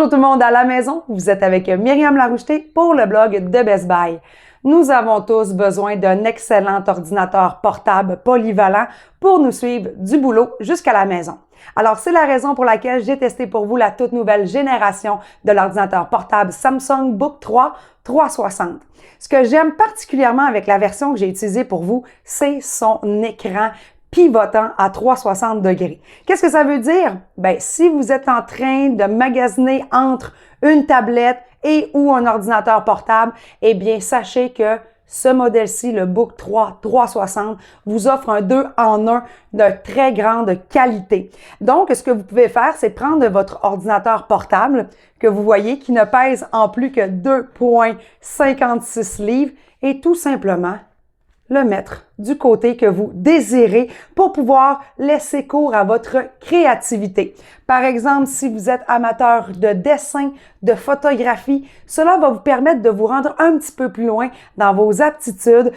Bonjour tout le monde à la maison, vous êtes avec Myriam Laroucheté pour le blog de Best Buy. Nous avons tous besoin d'un excellent ordinateur portable polyvalent pour nous suivre du boulot jusqu'à la maison. Alors, c'est la raison pour laquelle j'ai testé pour vous la toute nouvelle génération de l'ordinateur portable Samsung Book 3 360. Ce que j'aime particulièrement avec la version que j'ai utilisée pour vous, c'est son écran pivotant à 360 degrés. Qu'est-ce que ça veut dire? Ben, si vous êtes en train de magasiner entre une tablette et ou un ordinateur portable, eh bien, sachez que ce modèle-ci, le Book 3 360, vous offre un 2 en 1 de très grande qualité. Donc, ce que vous pouvez faire, c'est prendre votre ordinateur portable que vous voyez qui ne pèse en plus que 2,56 livres et tout simplement le mettre du côté que vous désirez pour pouvoir laisser cours à votre créativité. Par exemple, si vous êtes amateur de dessin, de photographie, cela va vous permettre de vous rendre un petit peu plus loin dans vos aptitudes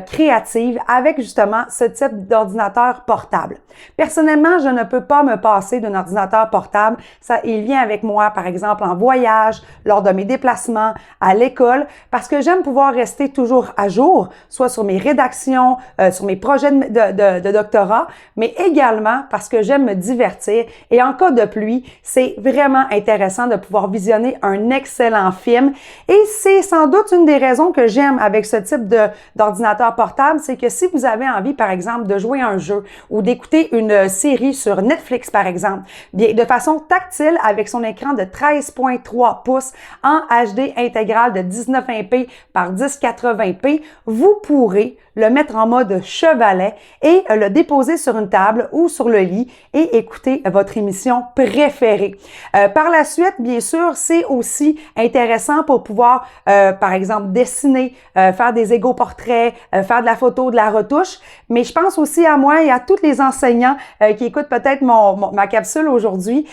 créatives avec justement ce type d'ordinateur portable. Personnellement, je ne peux pas me passer d'un ordinateur portable. Il vient avec moi, par exemple, en voyage, lors de mes déplacements, à l'école, parce que j'aime pouvoir rester toujours à jour, soit sur mes rédactions, sur mes projets de doctorat, mais également parce que j'aime me divertir. Et en cas de pluie, c'est vraiment intéressant de pouvoir visionner un excellent film. Et c'est sans doute une des raisons que j'aime avec ce type d'ordinateur portable, c'est que si vous avez envie, par exemple, de jouer à un jeu ou d'écouter une série sur Netflix, par exemple, bien, de façon tactile avec son écran de 13,3 pouces en HD intégral de 1920p par 1080p, vous pourrez le mettre en mode chevalet et le déposer sur une table ou sur le lit et écouter votre émission préférée. Par la suite, bien sûr, c'est aussi intéressant pour pouvoir, par exemple, dessiner, faire des égo-portraits, faire de la photo, de la retouche. Mais je pense aussi à moi et à tous les enseignants qui écoutent peut-être ma capsule aujourd'hui.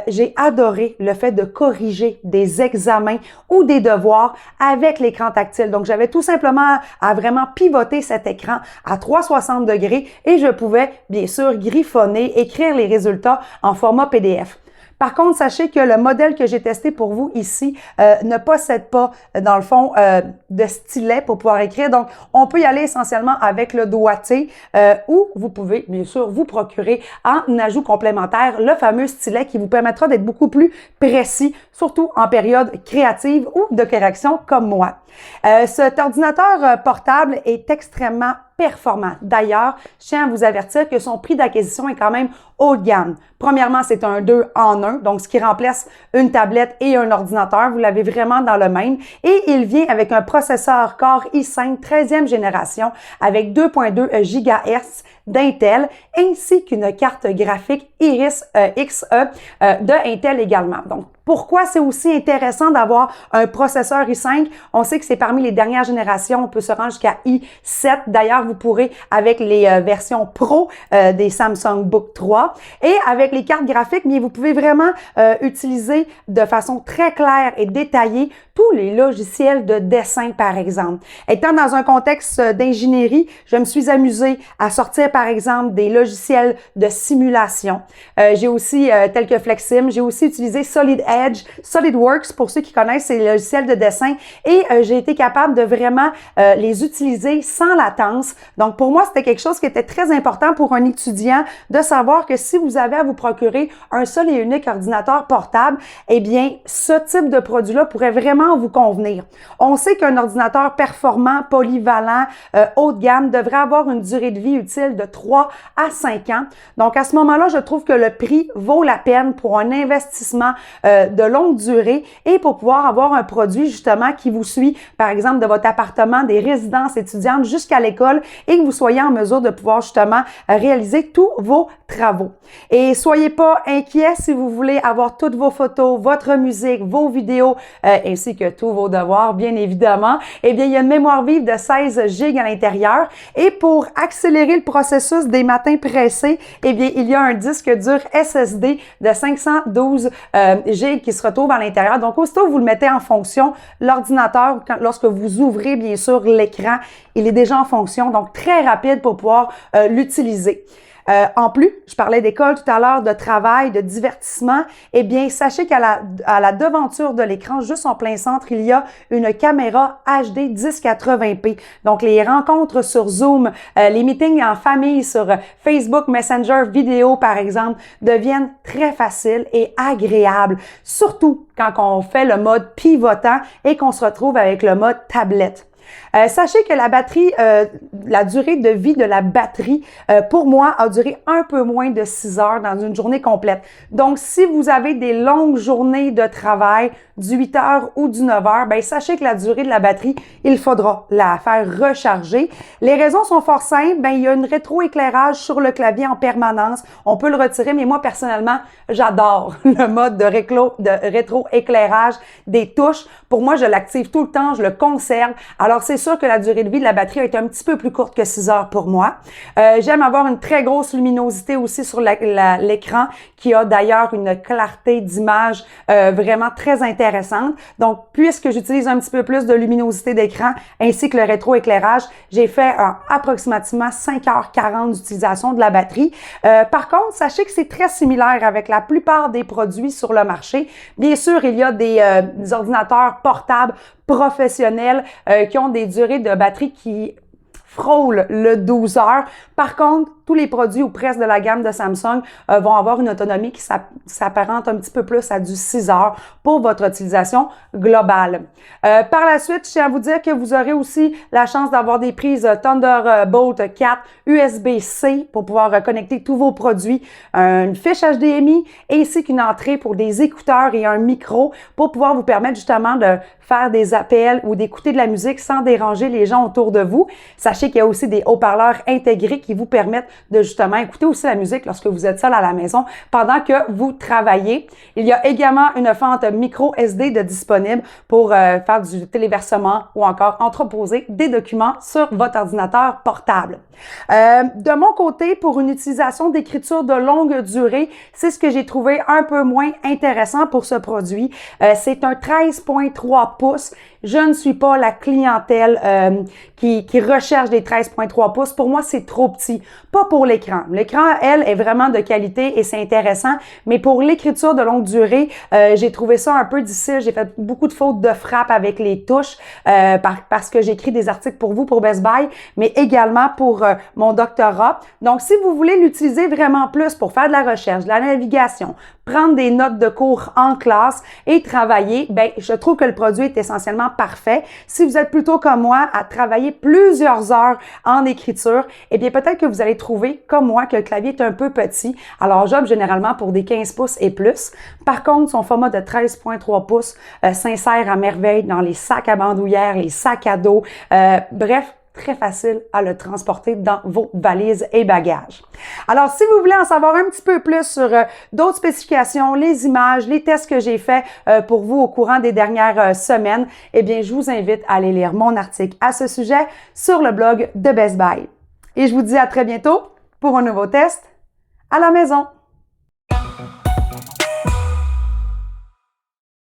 J'ai adoré le fait de corriger des examens ou des devoirs avec l'écran tactile. Donc, j'avais tout simplement à vraiment pivoter cet écran à 360 degrés et je pouvais, bien sûr, griffonner, écrire les résultats en format PDF. Par contre, sachez que le modèle que j'ai testé pour vous ici ne possède pas, dans le fond, de stylet pour pouvoir écrire. Donc, on peut y aller essentiellement avec le doigté ou vous pouvez, bien sûr, vous procurer en ajout complémentaire le fameux stylet qui vous permettra d'être beaucoup plus précis, surtout en période créative ou de correction comme moi. Cet ordinateur portable est extrêmement performant. D'ailleurs, je tiens à vous avertir que son prix d'acquisition est quand même haut de gamme. Premièrement, c'est un 2 en 1, donc ce qui remplace une tablette et un ordinateur. Vous l'avez vraiment dans le même. Et il vient avec un processeur Core i5 13e génération avec 2.2 GHz d'Intel ainsi qu'une carte graphique Iris Xe de Intel également. Donc, pourquoi c'est aussi intéressant d'avoir un processeur i5? On sait que c'est parmi les dernières générations. On peut se rendre jusqu'à i7. D'ailleurs, vous pourrez, avec les versions Pro des Samsung Book 3 et avec les cartes graphiques, mais vous pouvez vraiment utiliser de façon très claire et détaillée tous les logiciels de dessin, par exemple. Étant dans un contexte d'ingénierie, je me suis amusée à sortir, par exemple, des logiciels de simulation. J'ai aussi, tels que Flexim, j'ai aussi utilisé Solid Edge, SolidWorks, pour ceux qui connaissent ces logiciels de dessin, et j'ai été capable de vraiment les utiliser sans latence. Donc, pour moi, c'était quelque chose qui était très important pour un étudiant de savoir que si vous avez à vous procurer un seul et unique ordinateur portable, eh bien, ce type de produit-là pourrait vraiment vous convenir. On sait qu'un ordinateur performant, polyvalent, haut de gamme devrait avoir une durée de vie utile de 3 à 5 ans. Donc, à ce moment-là, je trouve que le prix vaut la peine pour un investissement de longue durée et pour pouvoir avoir un produit justement qui vous suit, par exemple, de votre appartement, des résidences étudiantes jusqu'à l'école et que vous soyez en mesure de pouvoir justement réaliser tous vos travaux. Et soyez pas inquiets si vous voulez avoir toutes vos photos, votre musique, vos vidéos, ainsi que tous vos devoirs, bien évidemment. Eh bien, il y a une mémoire vive de 16 GB à l'intérieur. Et pour accélérer le processus des matins pressés, eh bien, il y a un disque dur SSD de 512 GB qui se retrouve à l'intérieur. Donc, aussitôt que vous le mettez en fonction, l'ordinateur, lorsque vous ouvrez, bien sûr, l'écran, il est déjà en fonction. Donc, très rapide pour pouvoir l'utiliser. En plus, je parlais d'école tout à l'heure, de travail, de divertissement. Eh bien, sachez qu'à la devanture de l'écran, juste en plein centre, il y a une caméra HD 1080p. Donc, les rencontres sur Zoom, les meetings en famille sur Facebook, Messenger, vidéo, par exemple, deviennent très faciles et agréables. Surtout quand on fait le mode pivotant et qu'on se retrouve avec le mode tablette. Sachez que la batterie, la durée de vie de la batterie, pour moi, a duré un peu moins de 6 heures dans une journée complète. Donc, si vous avez des longues journées de travail, du 8 heures ou du 9 heures, ben sachez que la durée de la batterie, il faudra la faire recharger. Les raisons sont fort simples. Ben, il y a une rétroéclairage sur le clavier en permanence. On peut le retirer, mais moi, personnellement, j'adore le mode de rétroéclairage des touches. Pour moi, je l'active tout le temps, je le conserve. Alors, c'est sûr que la durée de vie de la batterie est un petit peu plus courte que 6 heures pour moi. J'aime avoir une très grosse luminosité aussi sur l'écran, qui a d'ailleurs une clarté d'image vraiment très intéressante. Donc, puisque j'utilise un petit peu plus de luminosité d'écran ainsi que le rétroéclairage, j'ai fait approximativement 5h40 d'utilisation de la batterie. Par contre, sachez que c'est très similaire avec la plupart des produits sur le marché. Bien sûr, il y a des ordinateurs portables professionnels qui ont des durées de batterie qui frôlent le 12 heures. Par contre, tous les produits ou presque de la gamme de Samsung vont avoir une autonomie qui s'apparente un petit peu plus à du 6 heures pour votre utilisation globale. Par la suite, je tiens à vous dire que vous aurez aussi la chance d'avoir des prises Thunderbolt 4 USB-C pour pouvoir connecter tous vos produits, une fiche HDMI ainsi qu'une entrée pour des écouteurs et un micro pour pouvoir vous permettre justement de faire des appels ou d'écouter de la musique sans déranger les gens autour de vous. Sachez qu'il y a aussi des haut-parleurs intégrés qui vous permettent de justement écouter aussi la musique lorsque vous êtes seul à la maison pendant que vous travaillez. Il y a également une fente micro SD de disponible pour faire du téléversement ou encore entreposer des documents sur votre ordinateur portable. De mon côté, pour une utilisation d'écriture de longue durée, c'est ce que j'ai trouvé un peu moins intéressant pour ce produit. C'est un 13.3 pouces. Je ne suis pas la clientèle qui recherche des 13.3 pouces. Pour moi, c'est trop petit. Pas pour l'écran. L'écran, elle, est vraiment de qualité et c'est intéressant. Mais pour l'écriture de longue durée, j'ai trouvé ça un peu difficile. J'ai fait beaucoup de fautes de frappe avec les touches parce que j'écris des articles pour vous, pour Best Buy, mais également pour mon doctorat. Donc, si vous voulez l'utiliser vraiment plus pour faire de la recherche, de la navigation, prendre des notes de cours en classe et travailler, ben, je trouve que le produit est essentiellement parfait. Si vous êtes plutôt comme moi à travailler plusieurs heures en écriture, eh bien, peut-être que vous allez trouver, comme moi, que le clavier est un peu petit. Alors, j'opte généralement pour des 15 pouces et plus. Par contre, son format de 13.3 pouces s'insère à merveille dans les sacs à bandoulière, les sacs à dos, bref, très facile à le transporter dans vos valises et bagages. Alors, si vous voulez en savoir un petit peu plus sur d'autres spécifications, les images, les tests que j'ai faits pour vous au courant des dernières semaines, eh bien, je vous invite à aller lire mon article à ce sujet sur le blog de Best Buy. Et je vous dis à très bientôt pour un nouveau test à la maison.